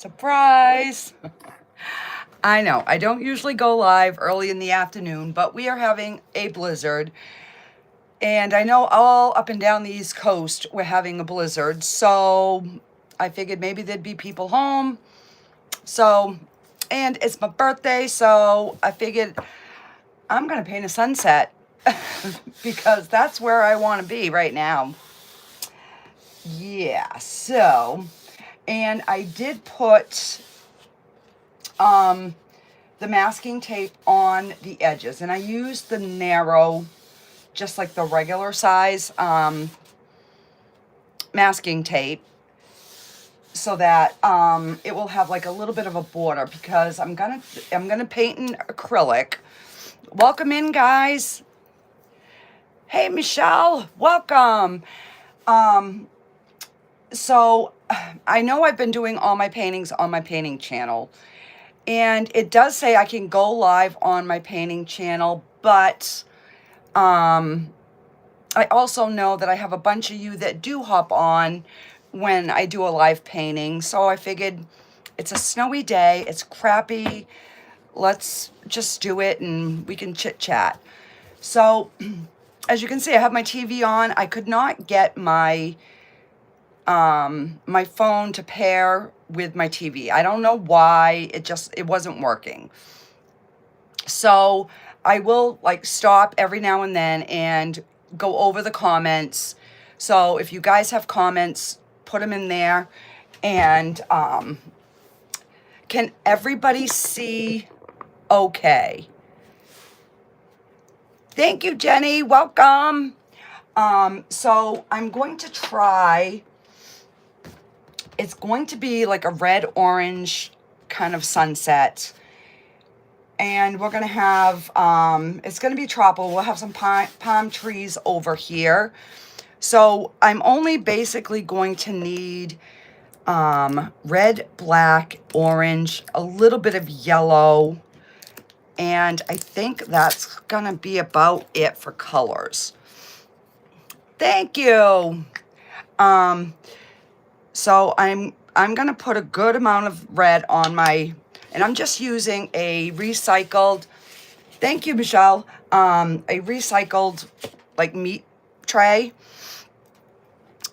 Surprise! I know, I don't usually go live early in the afternoon, but we are having a blizzard. And I know all up and down the East Coast we're having a blizzard, so I figured maybe there'd be people home. And it's my birthday, so I figured I'm gonna paint a sunset because that's where I want to be right now. Yeah, so, and I did put the masking tape on the edges, and I used the narrow, just like the regular size masking tape, so that it will have like a little bit of a border, because I'm gonna paint in acrylic. Welcome in, guys. Hey, Michelle, welcome. So I know I've been doing all my paintings on my painting channel, and it does say I can go live on my painting channel, but I also know that I have a bunch of you that do hop on when I do a live painting. So I figured it's a snowy day, it's crappy, let's just do it and we can chit chat. So as you can see, I have my TV on. I could not get my my phone to pair with my TV. I don't know why, it wasn't working. So I will like stop every now and then and go over the comments. So if you guys have comments, put them in there. And can everybody see okay? Thank you, Jenny. Welcome. So I'm going to try, it's going to be like a red-orange kind of sunset. And we're going to have, it's going to be tropical. We'll have some palm trees over here. So I'm only basically going to need red, black, orange, a little bit of yellow. And I think that's going to be about it for colors. Thank you. So I'm going to put a good amount of red on my, and I'm just using a recycled, thank you, Michelle, a recycled like meat tray.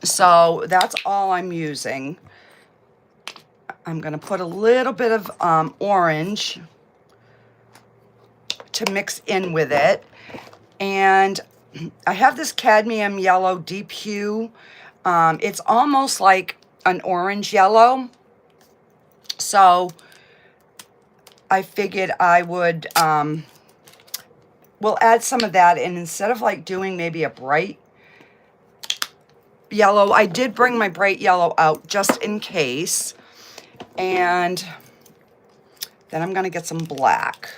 So that's all I'm using. I'm going to put a little bit of orange to mix in with it. And I have this cadmium yellow deep hue. It's almost like an orange yellow. So I figured I would, we'll add some of that in instead of like doing maybe a bright yellow. I did bring my bright yellow out just in case. And then I'm going to get some black,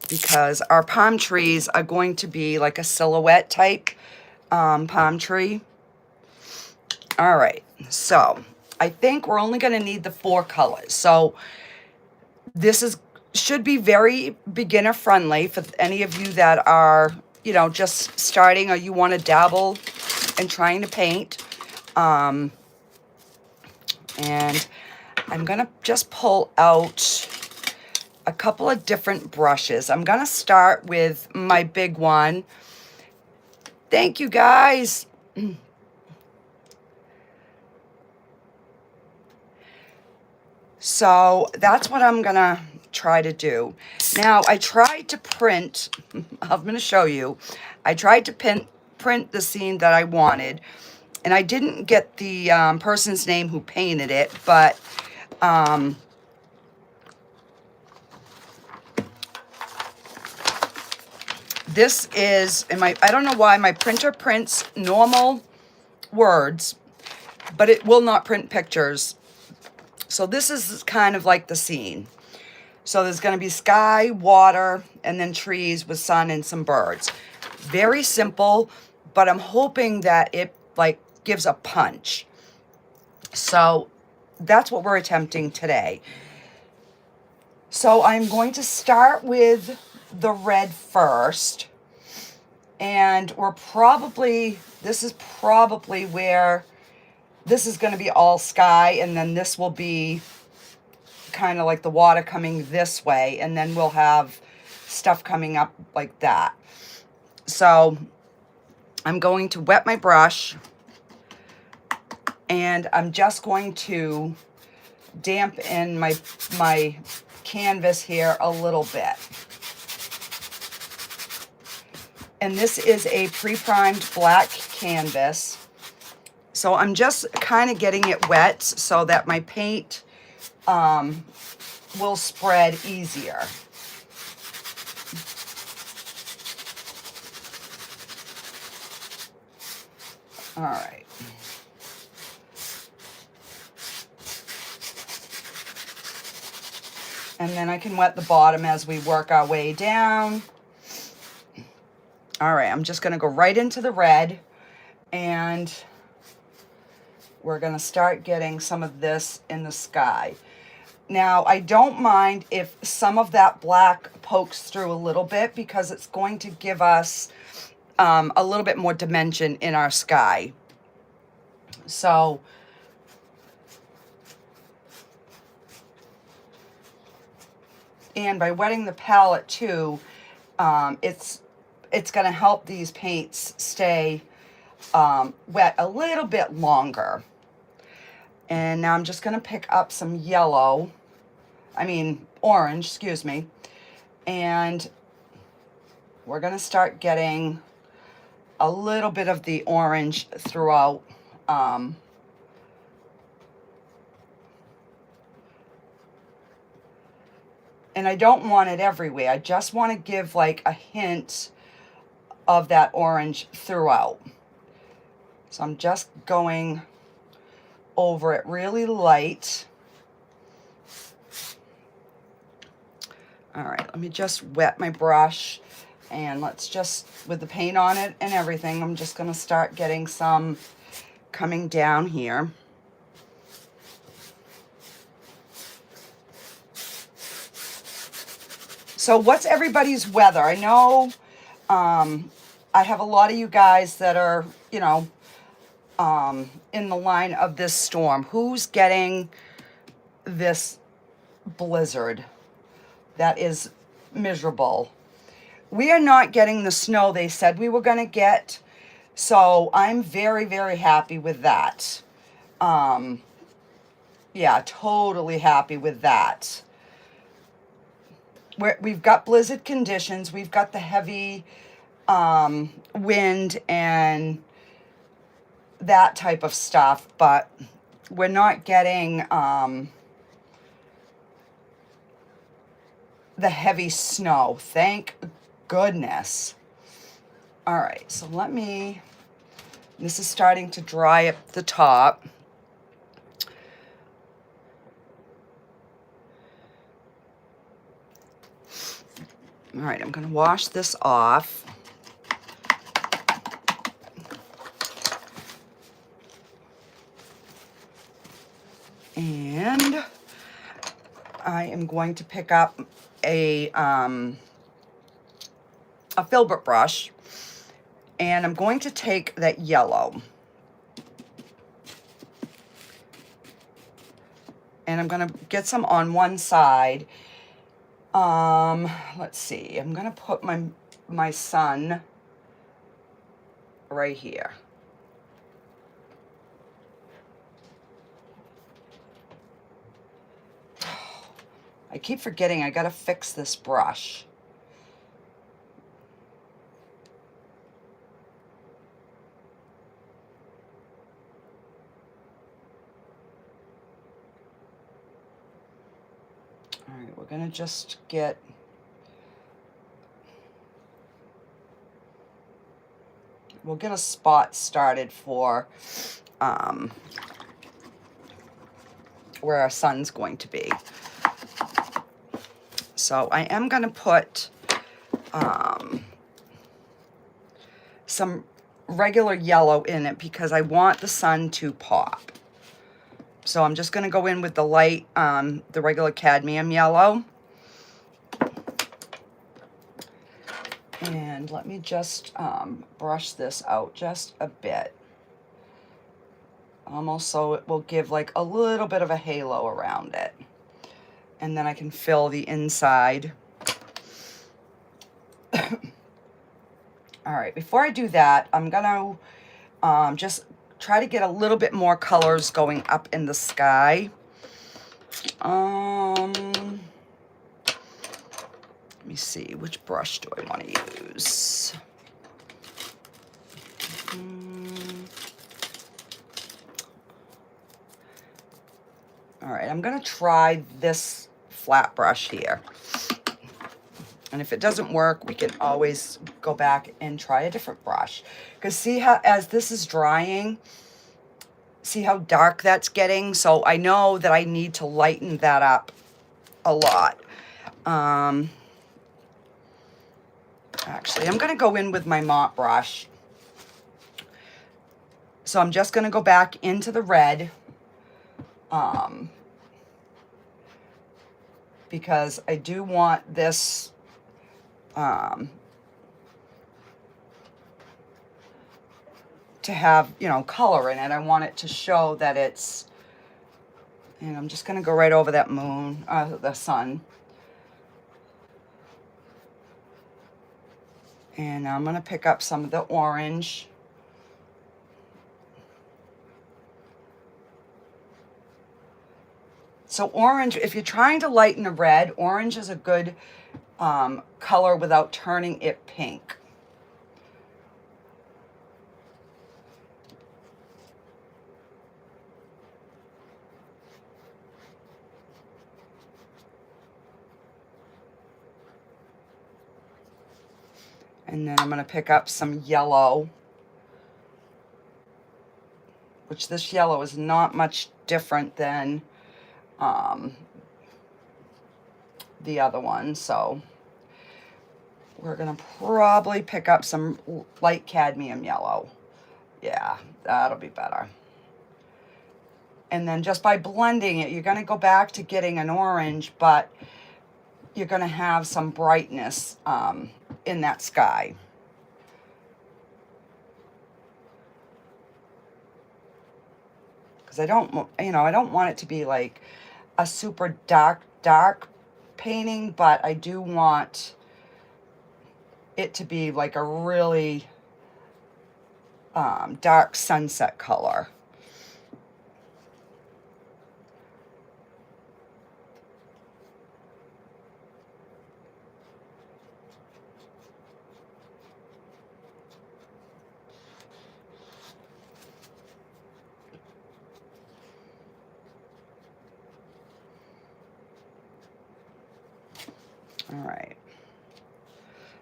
because our palm trees are going to be like a silhouette type palm tree. All right, so I think we're only going to need the 4 colors. So this should be very beginner friendly for any of you that are, you know, just starting or you want to dabble in trying to paint. And I'm going to just pull out a couple of different brushes. I'm going to start with my big one. Thank you, guys. So that's what I'm going to try to do. Now, I tried to print, I'm going to show you. I tried to print the scene that I wanted, and I didn't get the person's name who painted it, but this is, I don't know why my printer prints normal words, but it will not print pictures. So this is kind of like the scene. So there's going to be sky, water, and then trees with sun and some birds. Very simple, but I'm hoping that it like gives a punch. So that's what we're attempting today. So I'm going to start with the red first. And this is probably where this is going to be all sky, and then this will be kind of like the water coming this way, and then we'll have stuff coming up like that. So I'm going to wet my brush, and I'm just going to dampen my canvas here a little bit. And this is a pre-primed black canvas. So I'm just kind of getting it wet so that my paint will spread easier. All right. And then I can wet the bottom as we work our way down. All right, I'm just gonna go right into the red, and we're gonna start getting some of this in the sky. Now, I don't mind if some of that black pokes through a little bit, because it's going to give us a little bit more dimension in our sky. So, and by wetting the palette too, it's going to help these paints stay wet a little bit longer. And now I'm just going to pick up some yellow, orange, excuse me, and we're going to start getting a little bit of the orange throughout. And I don't want it everywhere. I just want to give like a hint of that orange throughout. So I'm just going over it really light. All right, let me just wet my brush, and let's just, with the paint on it and everything, I'm just going to start getting some coming down here. So what's everybody's weather? I know I have a lot of you guys that are, you know, in the line of this storm. Who's getting this blizzard that is miserable? We are not getting the snow they said we were going to get, so I'm very, very happy with that. Yeah, totally happy with that. We've got blizzard conditions. We've got the heavy wind and that type of stuff, but we're not getting the heavy snow. Thank goodness. All right, so this is starting to dry up the top. All right, I'm going to wash this off. And I am going to pick up a filbert brush, and I'm going to take that yellow, and I'm going to get some on one side. Let's see, I'm going to put my sun right here. I keep forgetting I got to fix this brush. All right, we're going to just we'll get a spot started for where our sun's going to be. So I am going to put some regular yellow in it because I want the sun to pop. So I'm just going to go in with the light, the regular cadmium yellow. And let me just brush this out just a bit. almost so it will give like a little bit of a halo around it. And then I can fill the inside. All right, before I do that, I'm gonna just try to get a little bit more colors going up in the sky. Let me see, which brush do I want to use? All right, I'm gonna try this flat brush here. And if it doesn't work, we can always go back and try a different brush. Because see how, as this is drying, see how dark that's getting? So I know that I need to lighten that up a lot. Actually, I'm gonna go in with my mop brush. So I'm just gonna go back into the red. Because I do want this to have, you know, color in it. I want it to show that it's, and I'm just going to go right over that moon, the sun. And I'm going to pick up some of the orange. So orange, if you're trying to lighten a red, orange is a good color without turning it pink. And then I'm going to pick up some yellow, which this yellow is not much different than the other one. So we're going to probably pick up some light cadmium yellow. Yeah, that'll be better. And then just by blending it, you're going to go back to getting an orange, but you're going to have some brightness in that sky. Because I don't, you know, I don't want it to be like a super dark painting, but I do want it to be like a really dark sunset color. All right,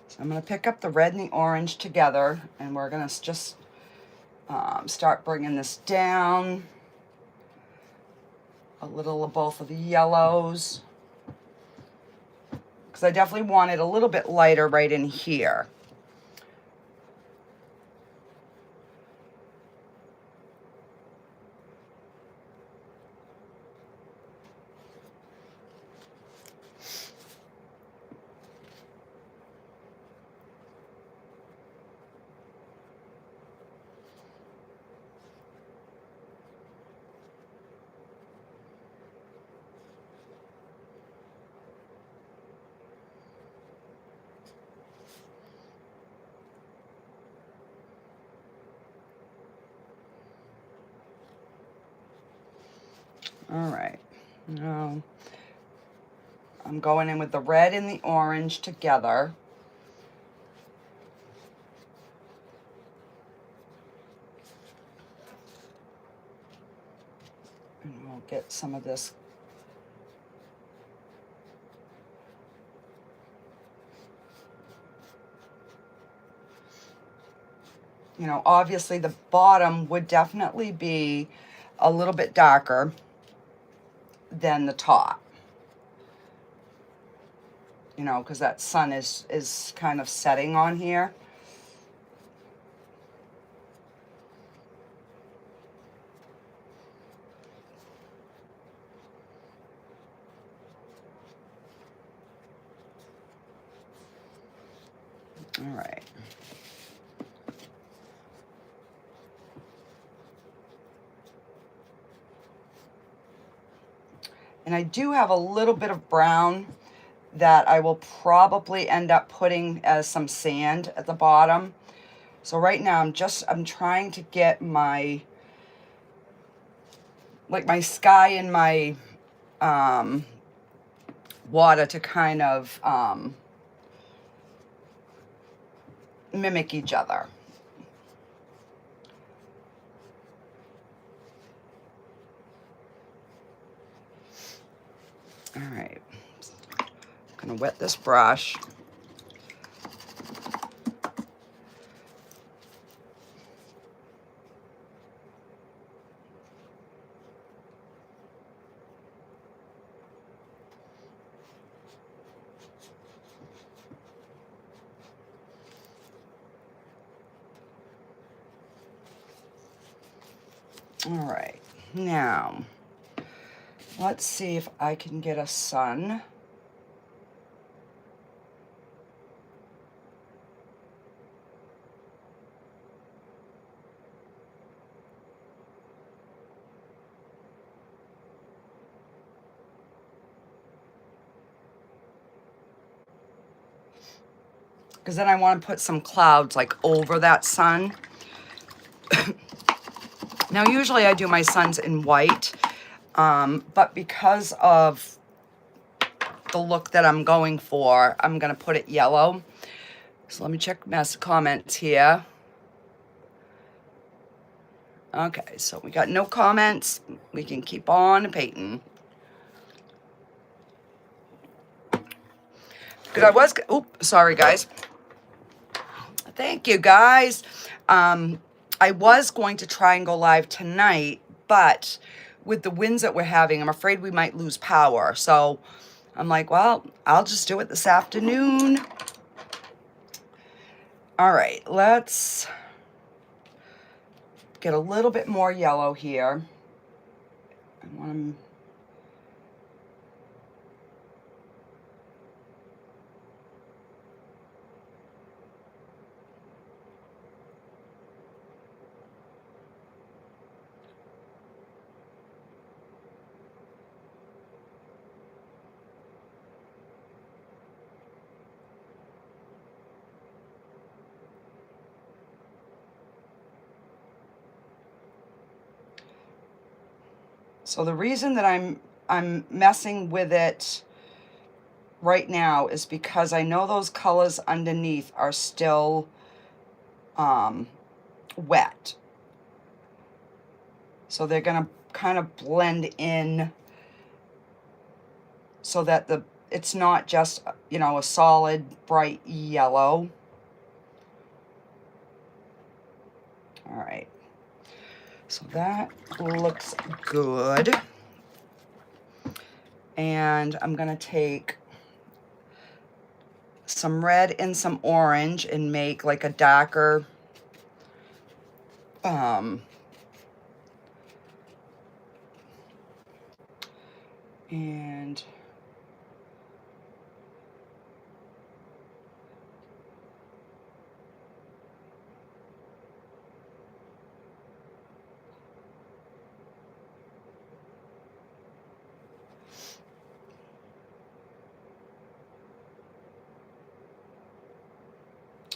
so I'm going to pick up the red and the orange together, and we're going to just start bringing this down. A little of both of the yellows, because I definitely want it a little bit lighter right in here. All right, now I'm going in with the red and the orange together. And we'll get some of this . You know, obviously the bottom would definitely be a little bit darker than the top. You know, because that sun is kind of setting on here. All right. And I do have a little bit of brown that I will probably end up putting as some sand at the bottom. So right now I'm trying to get my, like my sky and my water to kind of mimic each other. All right, I'm gonna wet this brush. All right, now let's see if I can get a sun. Because then I want to put some clouds like over that sun. Now, usually I do my suns in white, but because of the look that I'm going for, I'm going to put it yellow. So let me check my comments here. Okay, so we got no comments. We can keep on painting. Because I was, oops, sorry guys. Thank you guys. I was going to try and go live tonight, but with the winds that we're having, I'm afraid we might lose power. So I'm like, well, I'll just do it this afternoon. All right, let's get a little bit more yellow here. I want to... So the reason that I'm messing with it right now is because I know those colors underneath are still wet. So they're gonna kind of blend in so that it's not just, you know, a solid bright yellow. All right. So that looks good. And I'm gonna take some red and some orange and make like a darker and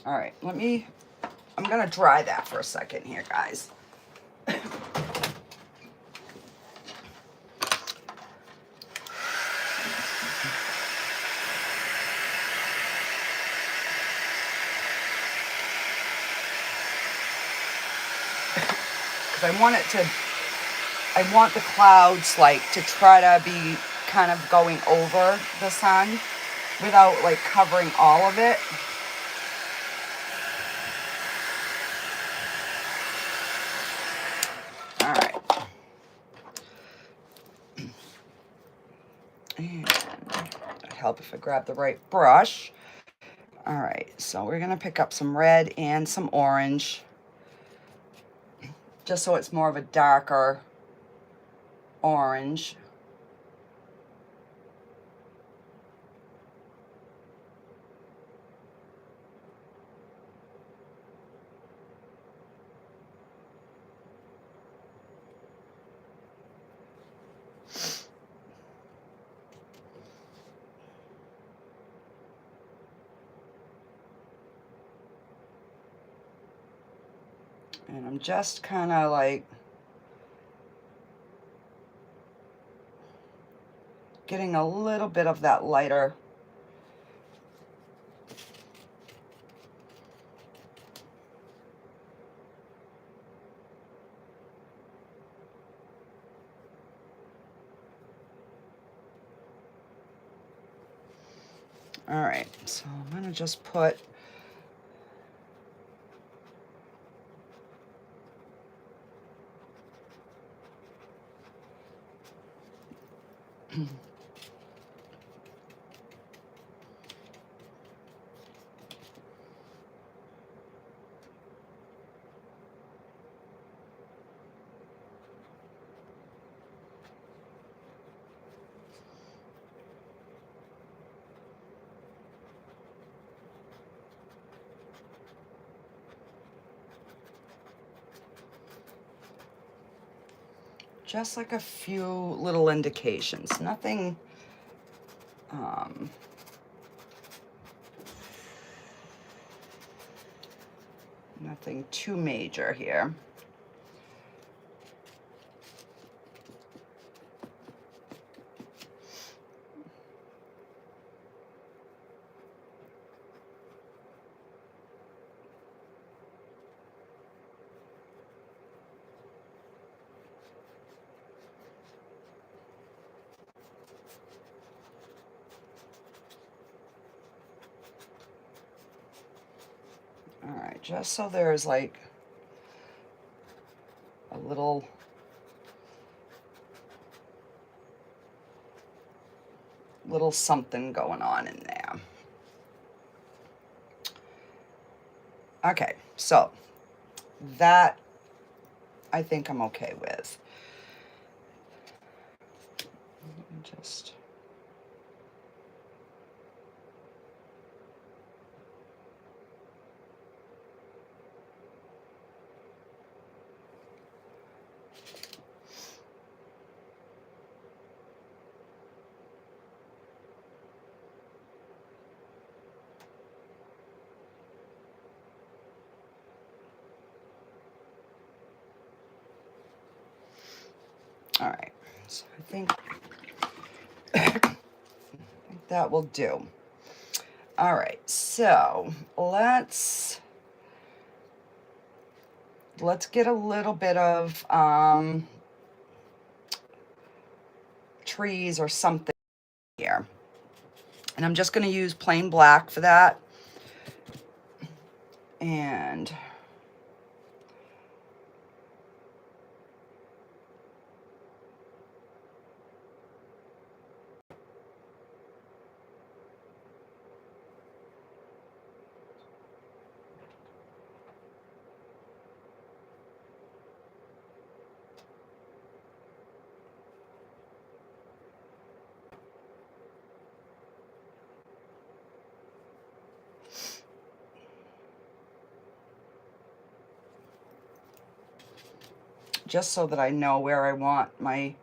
all right, I'm gonna dry that for a second here, guys. I want the clouds like to try to be kind of going over the sun without like covering all of it. All right. And it'd help if I grab the right brush. All right, so we're gonna pick up some red and some orange, just so it's more of a darker orange. And I'm just kind of like getting a little bit of that lighter. All right, so I'm gonna just put just like a few little indications, nothing nothing too major here. All right, just so there's like a little something going on in there. Okay, so that I think I'm okay with. Let me just all right, so I think that will do. All right, so let's get a little bit of trees or something here. And I'm just going to use plain black for that. And just so that I know where I want my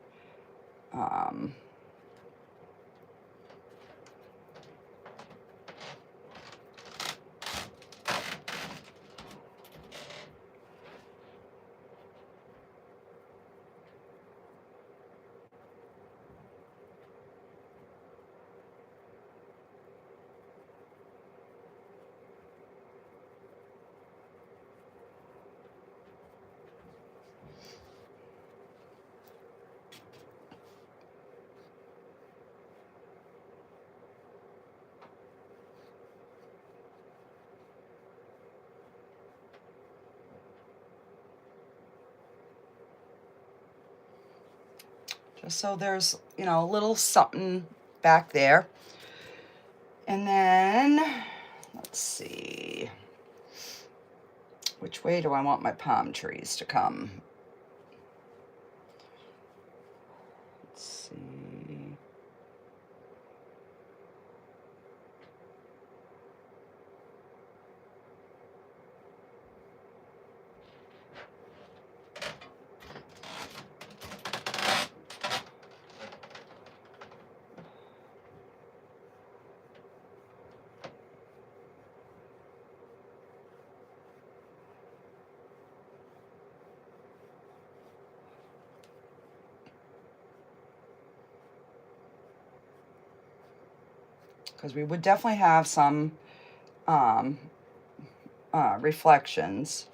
just so there's, you know, a little something back there. And then, let's see, which way do I want my palm trees to come? Let's see. because we would definitely have some reflections.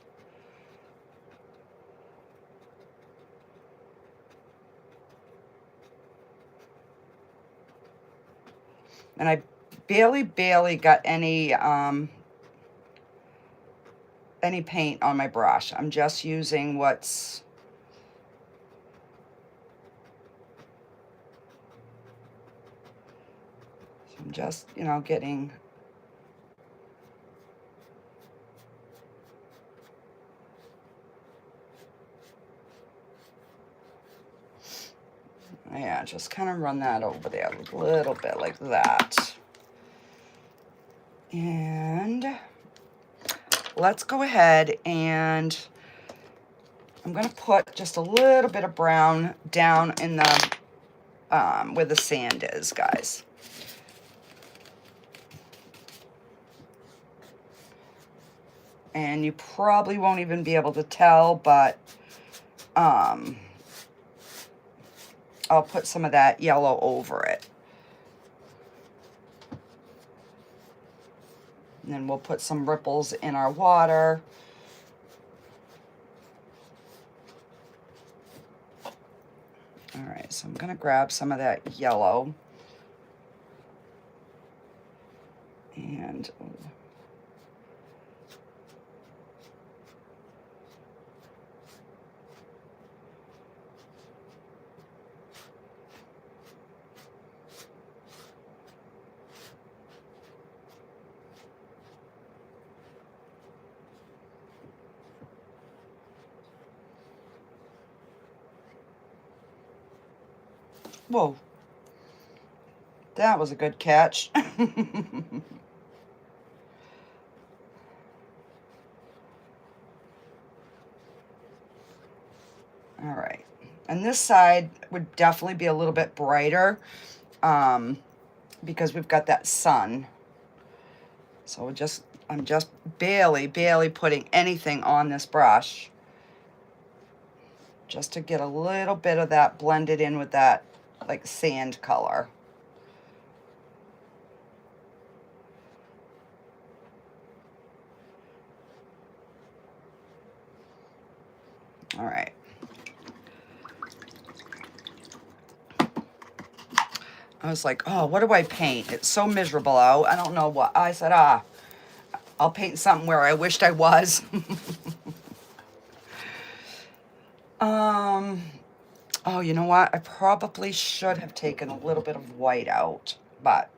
And I barely got any paint on my brush. I'm just using what's I'm just, you know, getting yeah, just kind of run that over there a little bit like that. And let's go ahead and I'm going to put just a little bit of brown down in the where the sand is, guys. And you probably won't even be able to tell, but I'll put some of that yellow over it. And then we'll put some ripples in our water. All right, so I'm gonna grab some of that yellow. And whoa, that was a good catch. All right, and this side would definitely be a little bit brighter because we've got that sun. So I'm just barely putting anything on this brush just to get a little bit of that blended in with that like sand color. All right. I was like, oh, what do I paint? It's so miserable out. I don't know what. I said, I'll paint something where I wished I was. Oh, you know what? I probably should have taken a little bit of white out, but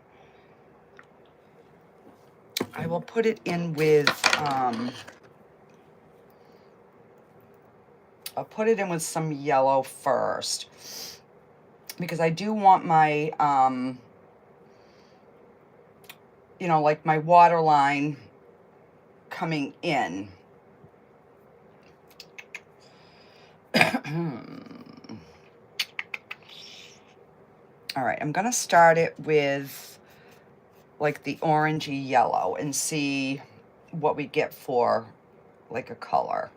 I will put it in with, I'll put it in with some yellow first, because I do want my, you know, like my water line coming in. All right, I'm gonna start it with like the orangey yellow and see what we get for like a color.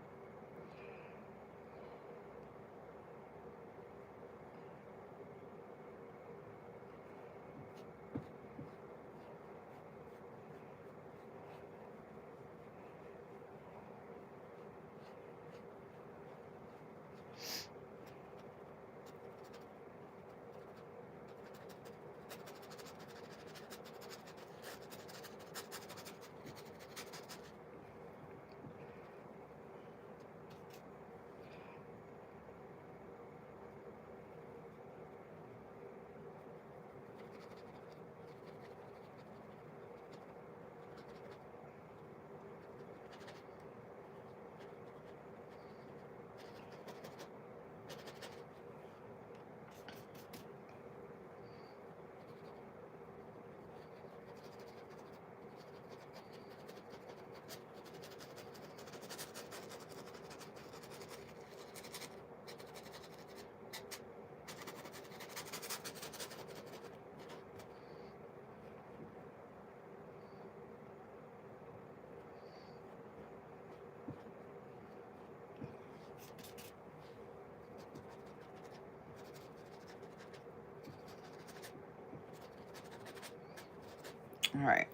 All right.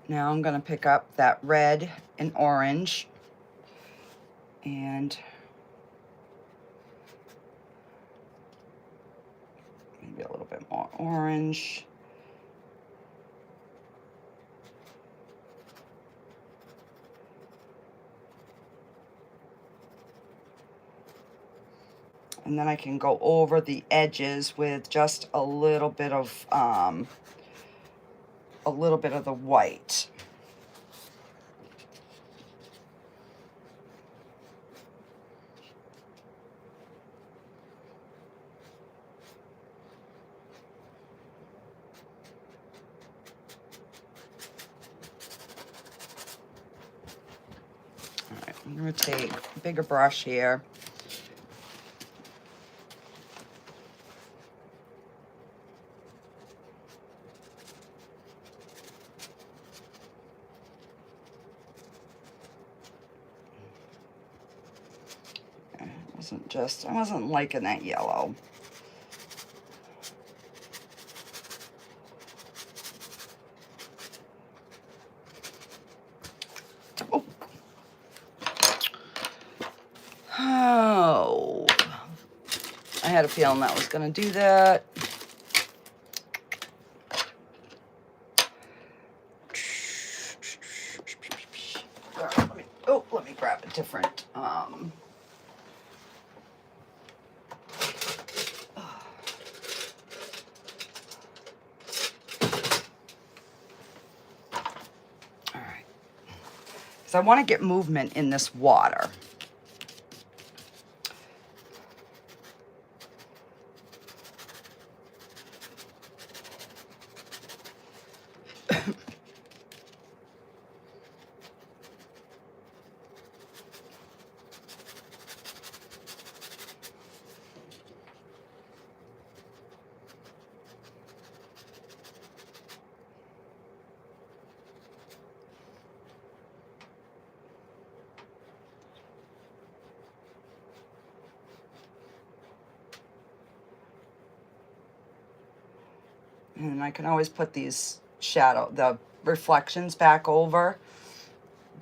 Now I'm gonna pick up that red and orange and maybe a little bit more orange. And then I can go over the edges with just a little bit of the white. All right, I'm gonna take a bigger brush here. I wasn't liking that yellow. Oh, I had a feeling that was going to do that. Let me grab a different. Because I want to get movement in this water. And I can always put these the reflections back over,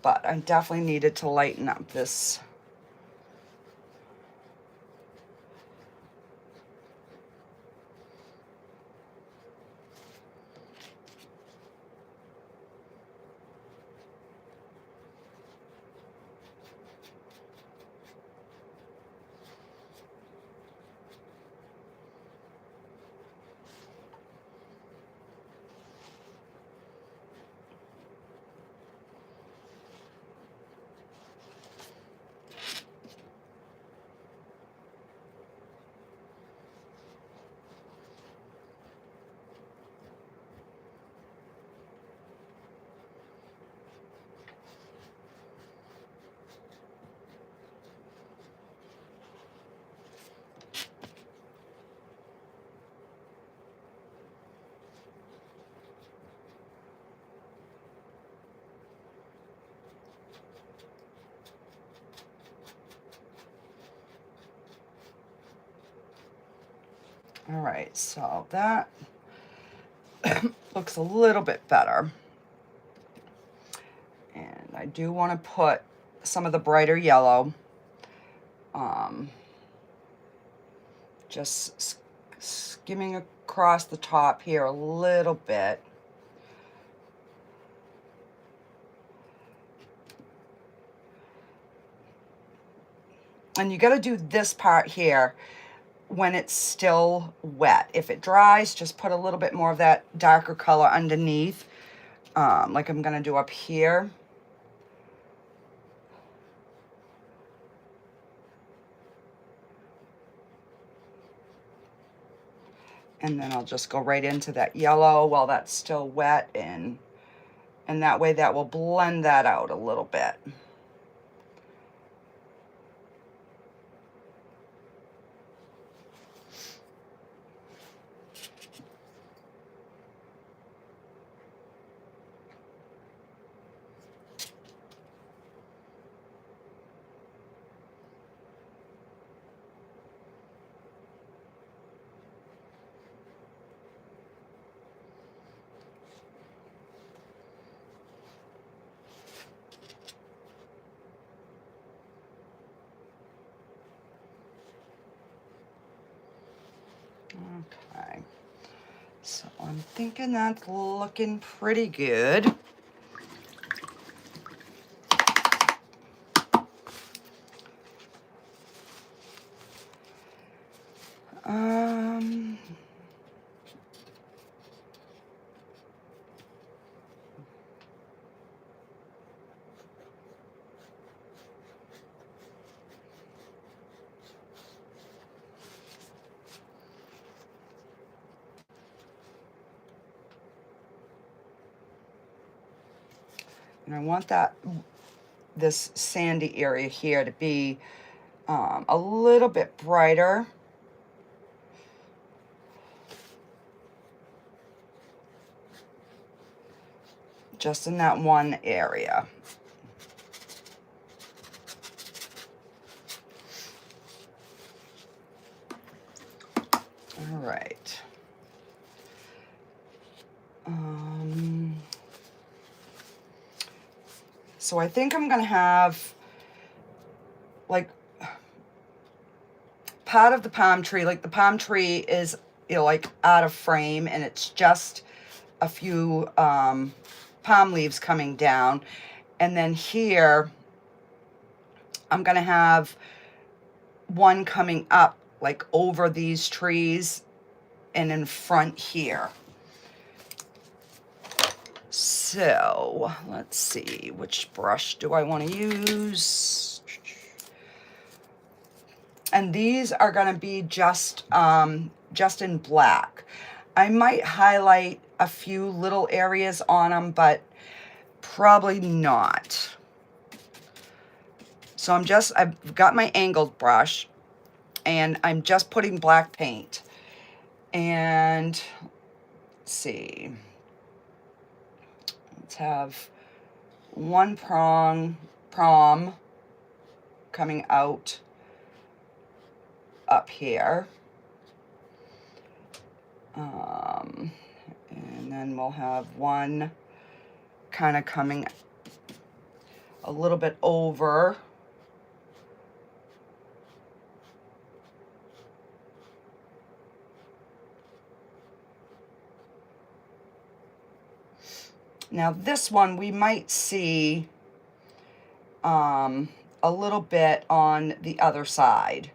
but I definitely needed to lighten up this. All right, so that looks a little bit better. And I do want to put some of the brighter yellow, just skimming across the top here a little bit. And you got to do this part here when it's still wet. If it dries, just put a little bit more of that darker color underneath, like I'm gonna do up here. And then I'll just go right into that yellow while that's still wet, and that way that will blend that out a little bit. I'm thinking that's looking pretty good. And I want this sandy area here to be a little bit brighter. Just in that one area. All right. So I think I'm gonna have like part of the palm tree, like the palm tree is, you know, like out of frame and it's just a few palm leaves coming down. And then here, I'm gonna have one coming up like over these trees and in front here. So let's see, which brush do I want to use? And these are going to be just in black. I might highlight a few little areas on them, but probably not. So I've got my angled brush and I'm just putting black paint. And let's see. Let's have one prom coming out up here. And then we'll have one kind of coming a little bit over. Now this one we might see a little bit on the other side.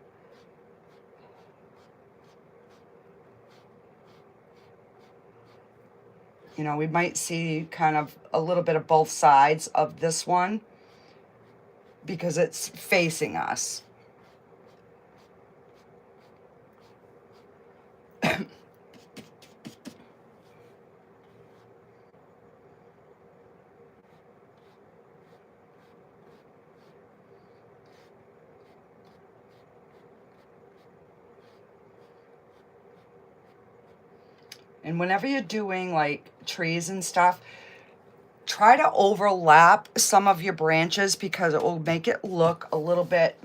You know, we might see kind of a little bit of both sides of this one because it's facing us. And whenever you're doing like trees and stuff, try to overlap some of your branches because it will make it look a little bit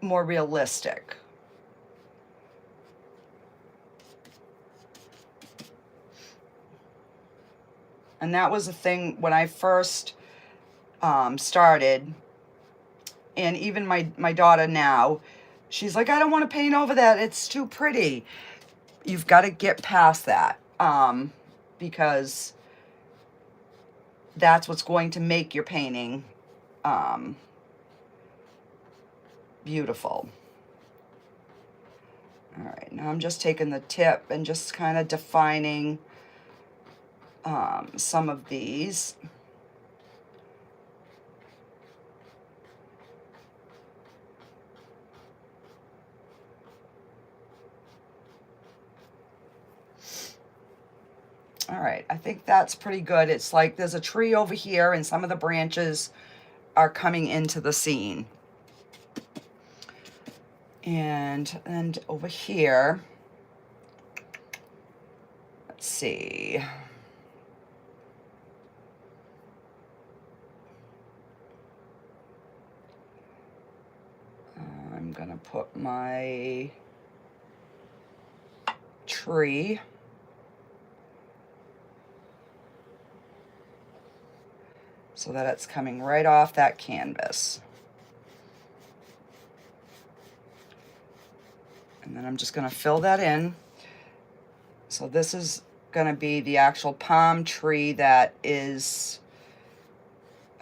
more realistic. And that was the thing when I first started, and even my daughter now, she's like, I don't want to paint over that. It's too pretty. You've got to get past that because that's what's going to make your painting beautiful. All right, now I'm just taking the tip and just kind of defining some of these. All right, I think that's pretty good. It's like there's a tree over here and some of the branches are coming into the scene. And over here, let's see. I'm gonna put my tree so that it's coming right off that canvas. And then I'm just gonna fill that in. So this is going to be the actual palm tree that is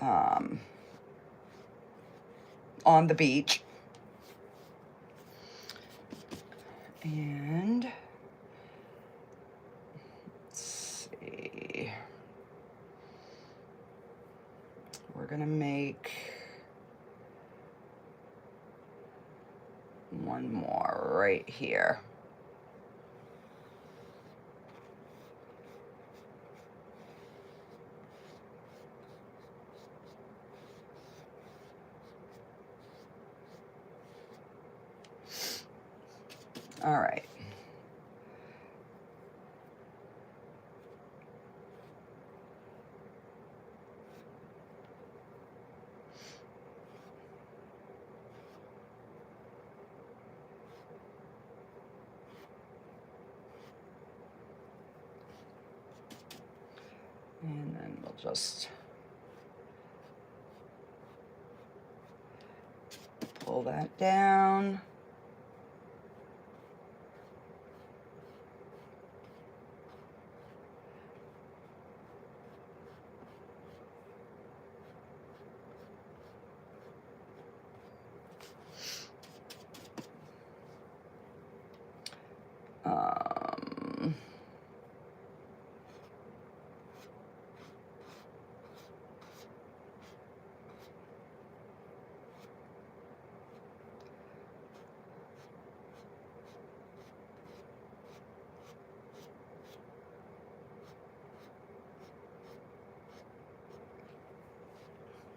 on the beach. And let's see, we're going to make one more right here. All right. And then we'll just pull that down.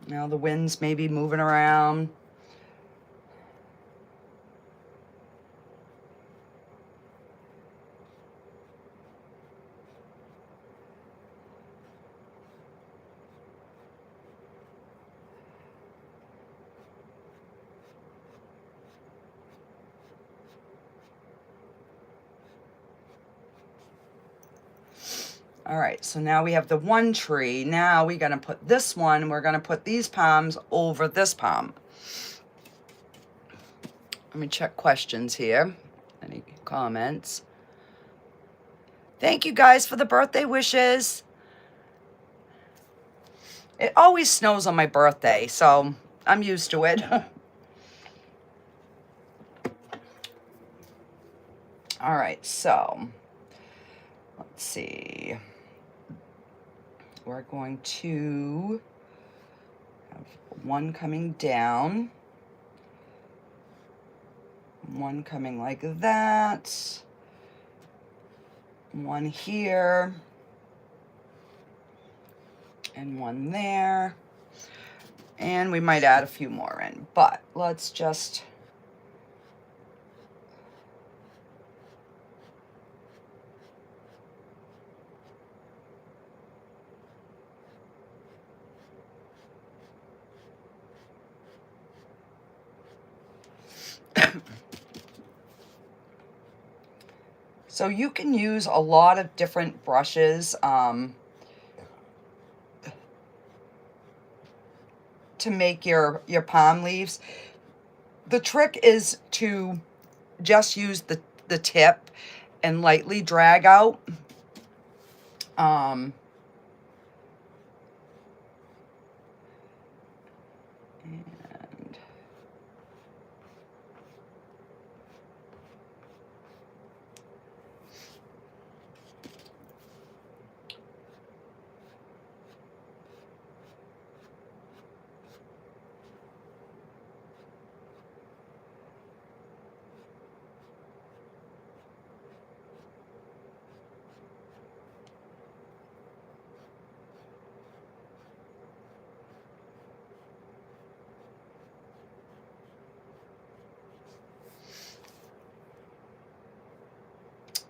Now the wind's maybe moving around. All right, so now we have the one tree. Now we're gonna put this one, we're gonna put these palms over this palm. Let me check questions here. Any comments? Thank you guys for the birthday wishes. It always snows on my birthday, so I'm used to it. All right, so let's see. We're going to have one coming down, one coming like that, one here, and one there. And we might add a few more in, but let's just so you can use a lot of different brushes to make your palm leaves. The trick is to just use the tip and lightly drag out. And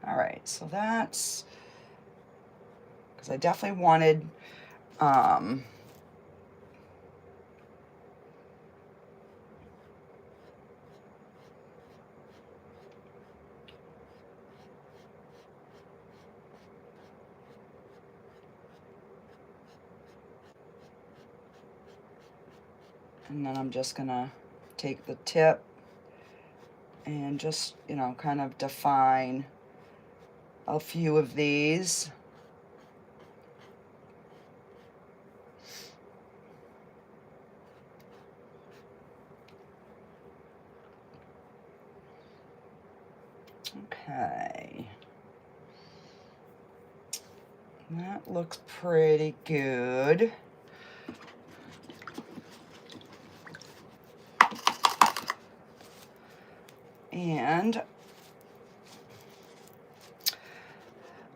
all right, so that's, because I definitely wanted, and then I'm just gonna take the tip and just, you know, kind of define a few of these. Okay. That looks pretty good. And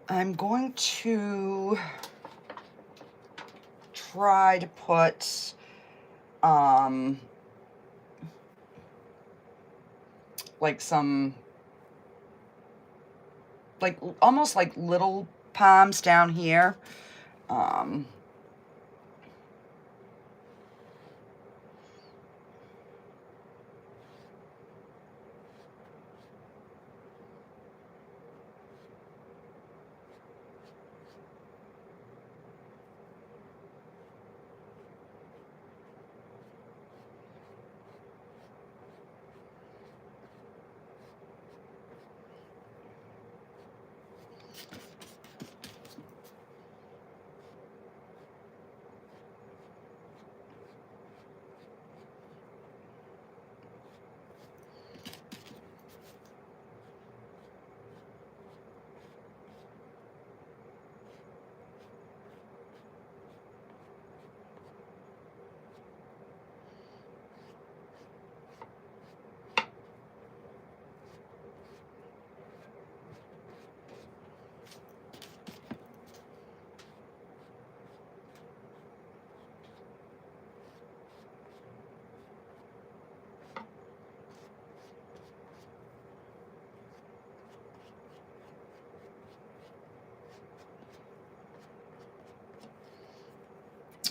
I'm going to try to put like some, like almost like little palms down here.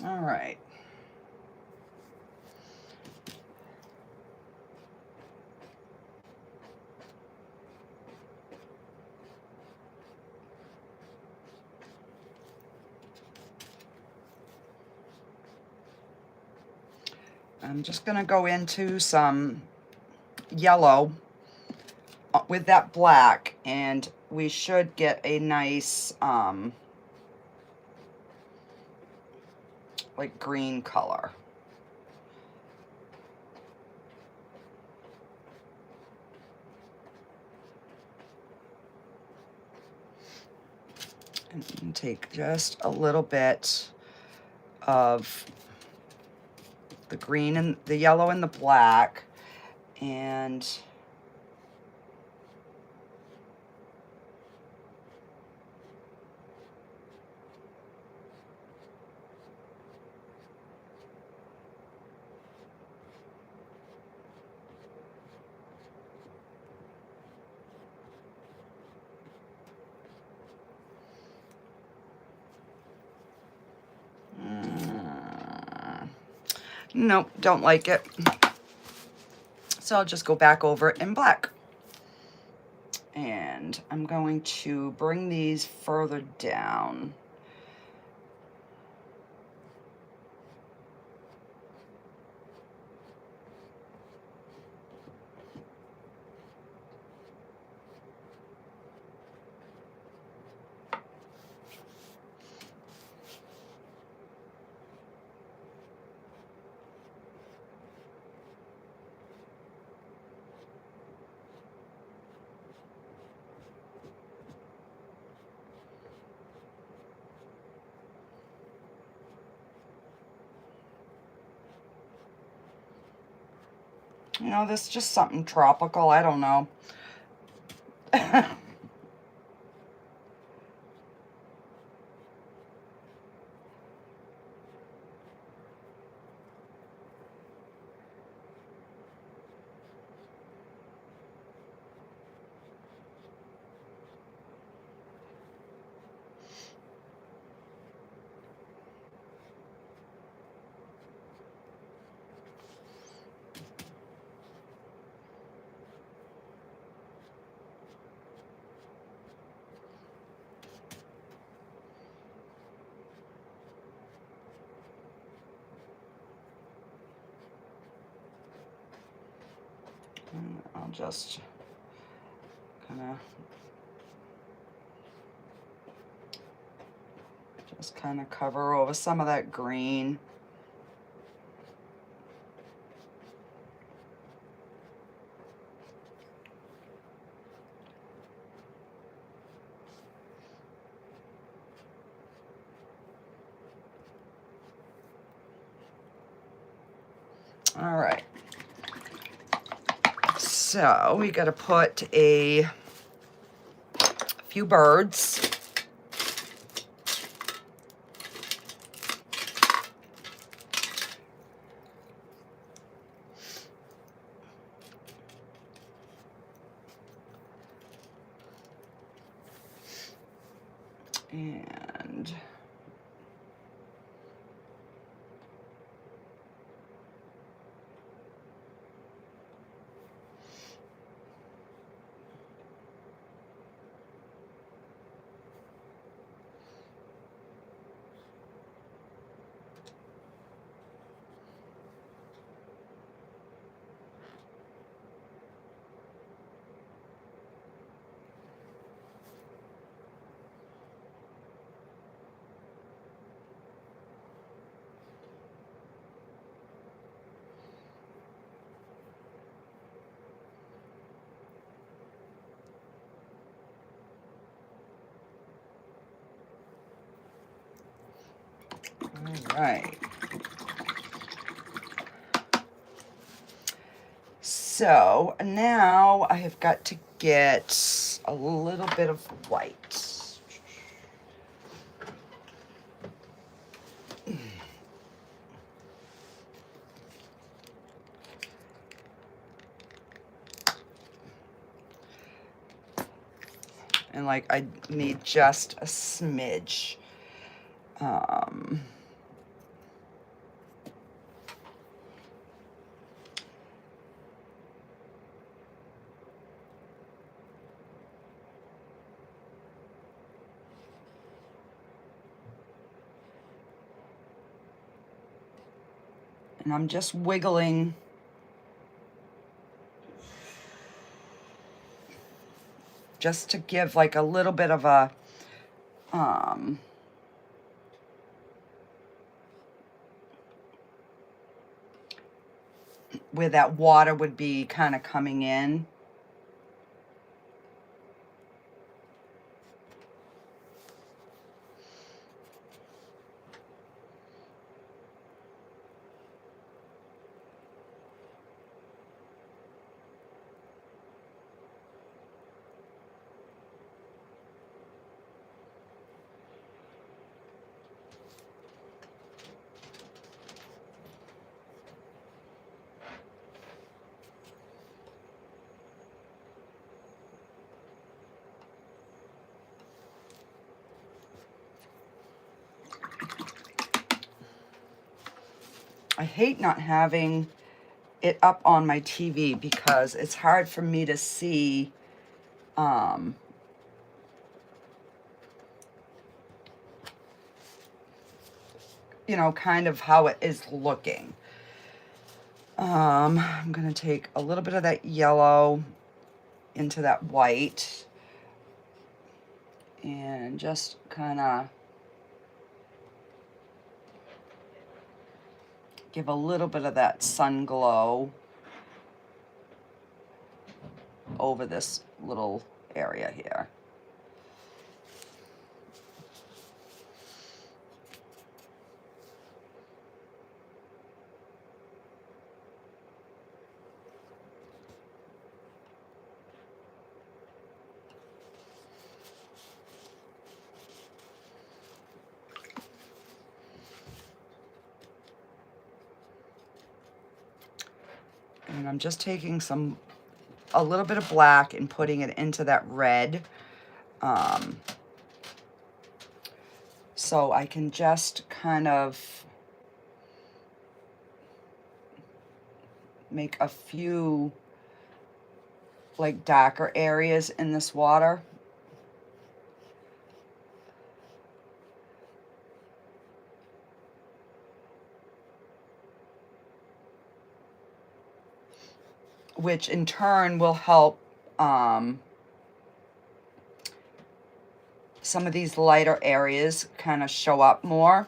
All right. I'm just going to go into some yellow with that black, and we should get a nice like green color. And take just a little bit of the green and the yellow and the black, and nope, don't like it. So I'll just go back over it in black. And I'm going to bring these further down. You know, this is just something tropical. I don't know. I'll just kind of Just kind of cover over some of that green. All right. So we got to put a few birds. And all right. So now I have got to get a little bit of white. And like I need just a smidge. And I'm just wiggling just to give like a little bit of a where that water would be kind of coming in. I hate not having it up on my TV because it's hard for me to see you know, kind of how it is looking. I'm gonna take a little bit of that yellow into that white and just kind of give a little bit of that sun glow over this little area here. And I'm just taking a little bit of black and putting it into that red. So I can just kind of make a few like darker areas in this water. Which in turn will help some of these lighter areas kind of show up more.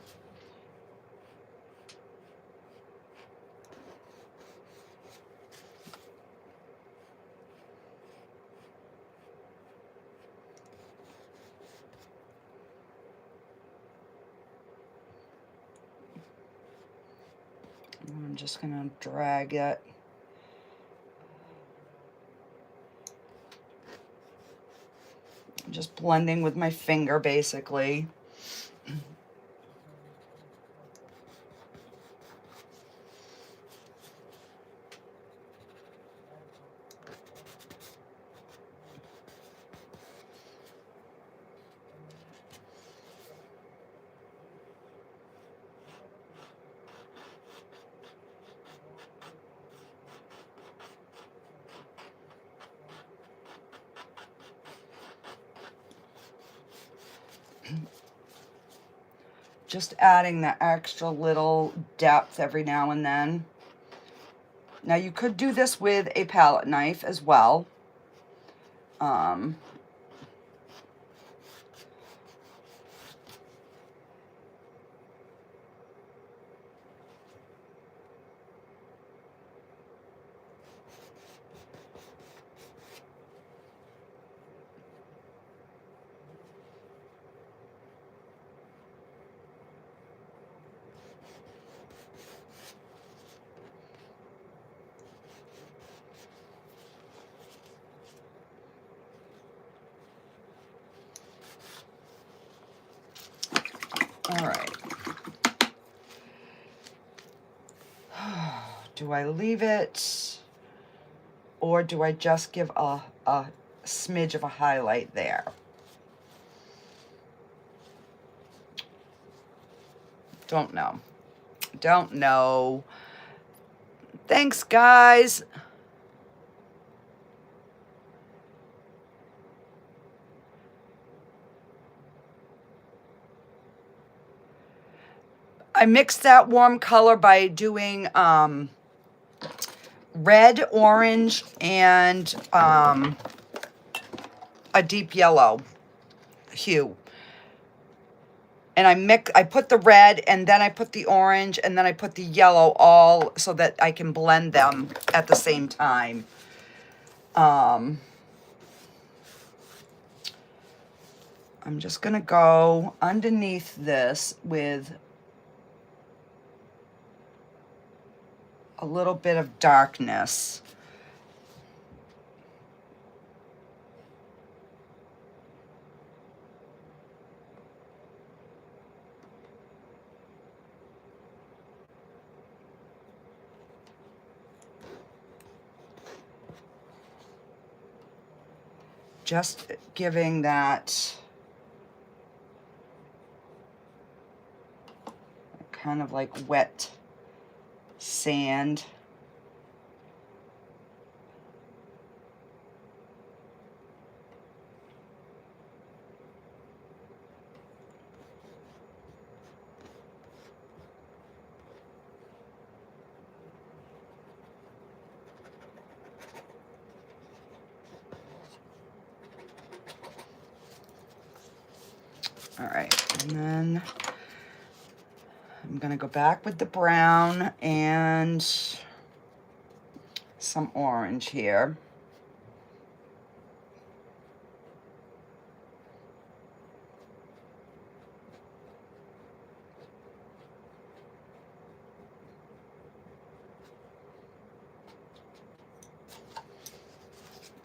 I'm just gonna drag it. I'm just blending with my finger, basically. Just adding that extra little depth every now and then. Now you could do this with a palette knife as well. All right. Do I leave it, or do I just give a smidge of a highlight there? Don't know. Don't know. Thanks, guys. I mixed that warm color by doing red, orange, and a deep yellow hue. And I put the red, and then I put the orange, and then I put the yellow, all so that I can blend them at the same time. I'm just gonna go underneath this with a little bit of darkness. Just giving that kind of like wet sand. All right, and then I'm gonna go back with the brown and some orange here.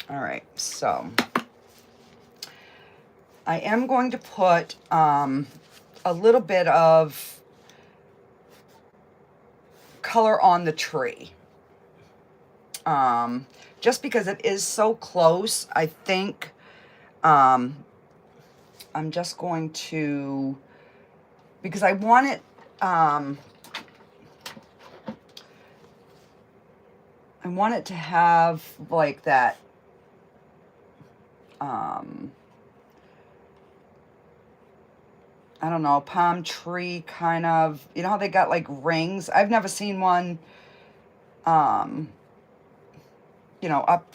All right, so I am going to put a little bit of color on the tree. Just because it is so close, I think I'm just going to, because I want it, I want it to have like that, I don't know, palm tree kind of, you know how they got like rings? I've never seen one, you know, up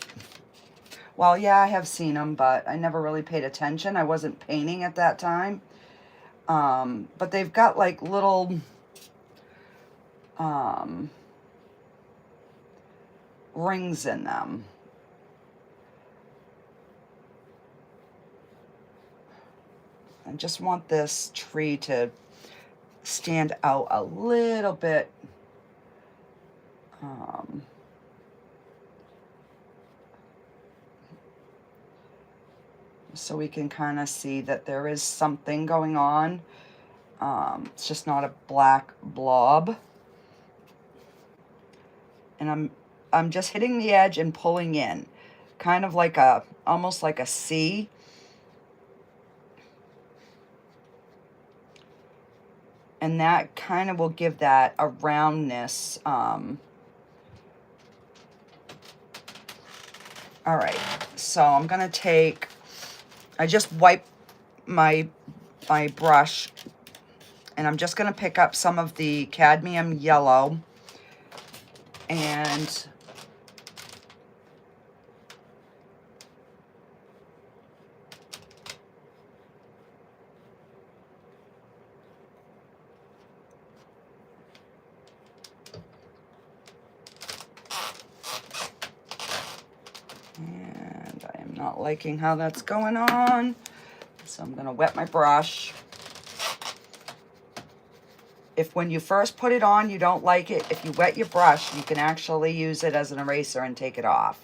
Well, yeah, I have seen them, but I never really paid attention. I wasn't painting at that time. But they've got like little rings in them. I just want this tree to stand out a little bit. So we can kind of see that there is something going on. It's just not a black blob. And I'm just hitting the edge and pulling in, kind of like almost like a C. And that kind of will give that a roundness. All right, so I'm gonna take, I just wipe my brush, and I'm just gonna pick up some of the cadmium yellow, and I am not liking how that's going on, so I'm gonna wet my brush. If when you first put it on you don't like it, if you wet your brush, you can actually use it as an eraser and take it off.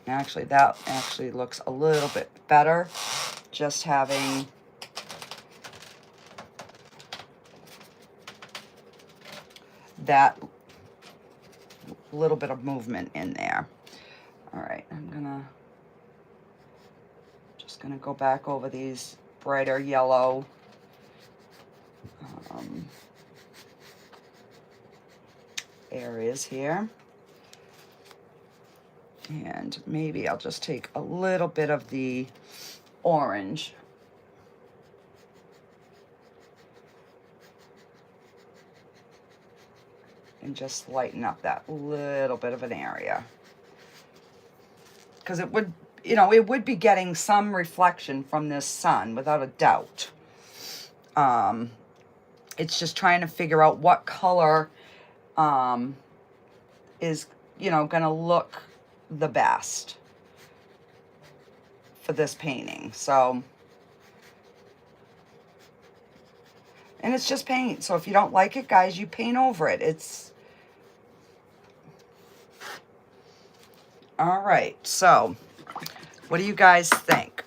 Actually, that actually looks a little bit better, just having that little bit of movement in there. All right, I'm just gonna go back over these brighter yellow areas here. And maybe I'll just take a little bit of the orange. And just lighten up that little bit of an area. Because it would, you know, it would be getting some reflection from this sun, without a doubt. It's just trying to figure out what color is, you know, gonna look the best for this painting. So, and it's just paint, so if you don't like it, guys, you paint over it. It's all right. So what do you guys think?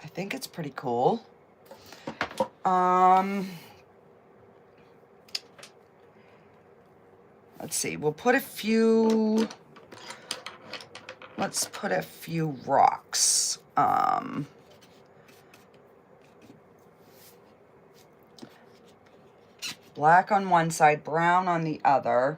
I think it's pretty cool. Let's see, we'll put a few, let's put a few rocks. Black on one side, brown on the other.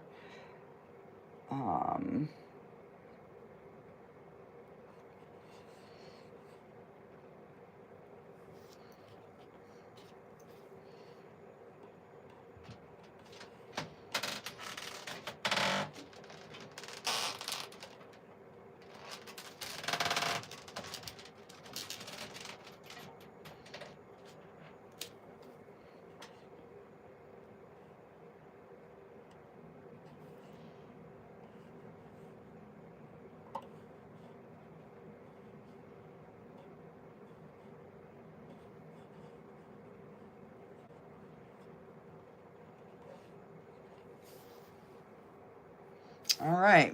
All right.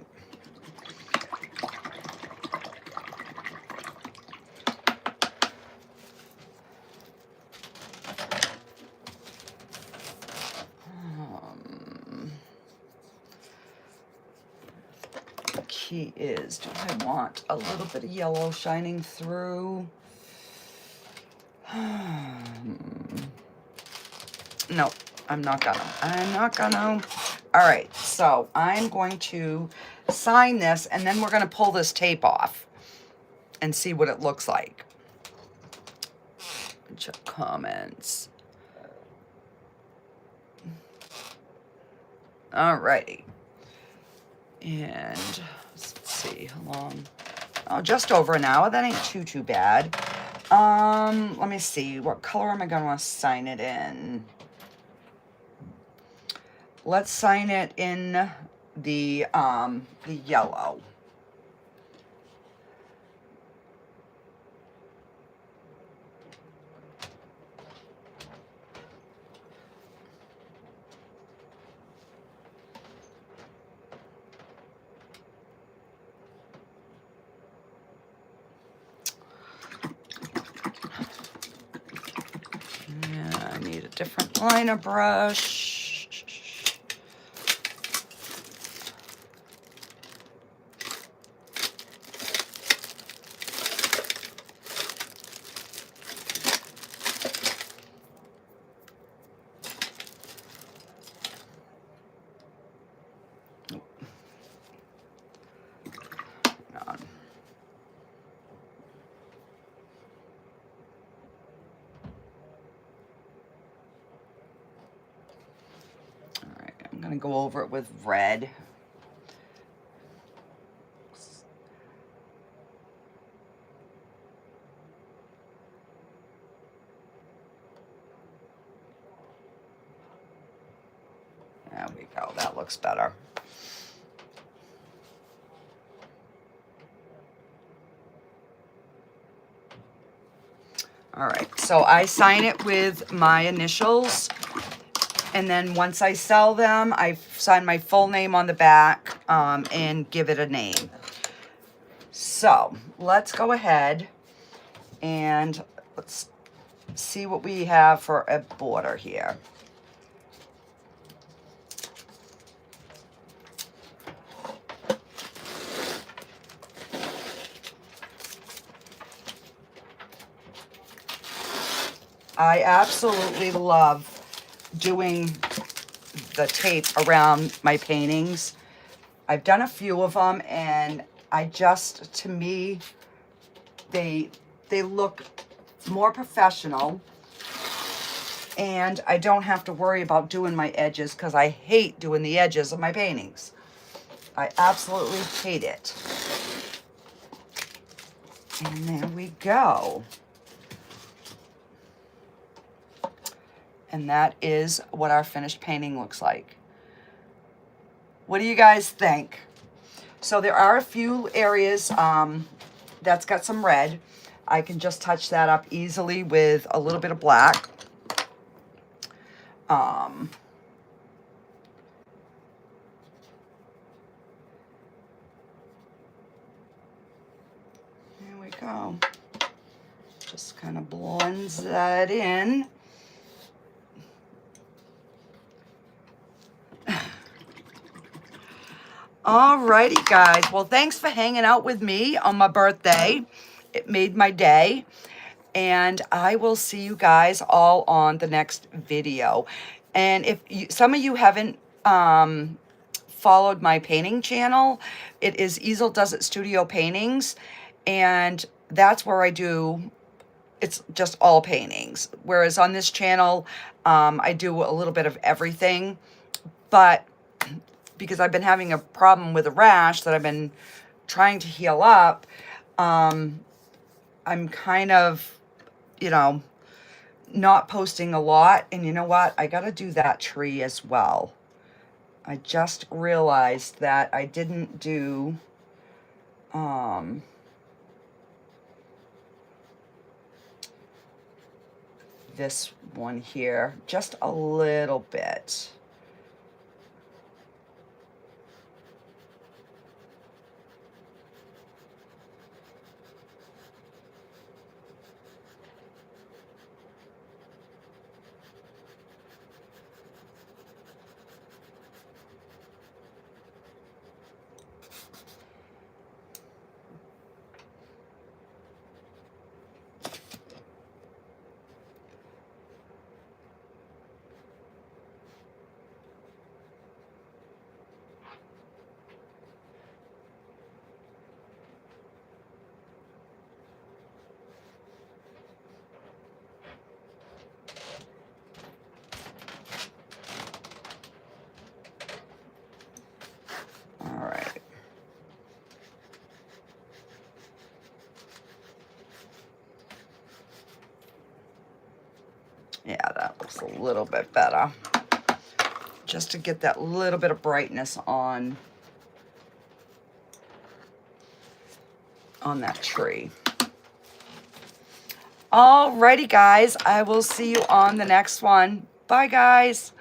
The key is, do I want a little bit of yellow shining through? No, I'm not gonna. All right, so I'm going to sign this, and then we're gonna pull this tape off and see what it looks like. Check comments. All righty. And let's see how long. Oh, just over an hour. That ain't too bad. Let me see. What color am I gonna want to sign it in? Let's sign it in the yellow. Yeah, I need a different liner brush. Go over it with red. There we go. That looks better. All right. So I sign it with my initials. And then once I sell them, I sign my full name on the back and give it a name. So let's go ahead and let's see what we have for a border here. I absolutely love doing the tape around my paintings. I've done a few of them, and to me, they look more professional, and I don't have to worry about doing my edges because I hate doing the edges of my paintings. I absolutely hate it. And there we go. And that is what our finished painting looks like. What do you guys think? So there are a few areas that's got some red. I can just touch that up easily with a little bit of black. There we go. Just kind of blends that in. Alrighty, guys. Well, thanks for hanging out with me on my birthday. It made my day. And I will see you guys all on the next video. And if some of you haven't followed my painting channel, it is Easeldoesitstudio paintings. And that's where I do, it's just all paintings. Whereas on this channel, I do a little bit of everything. But because I've been having a problem with a rash that I've been trying to heal up, I'm kind of, you know, not posting a lot. And you know what? I got to do that tree as well. I just realized that I didn't do, this one here, just a little bit. that looks a little bit better. Just to get that little bit of brightness on that tree. Alrighty, guys. I will see you on the next one. Bye, guys.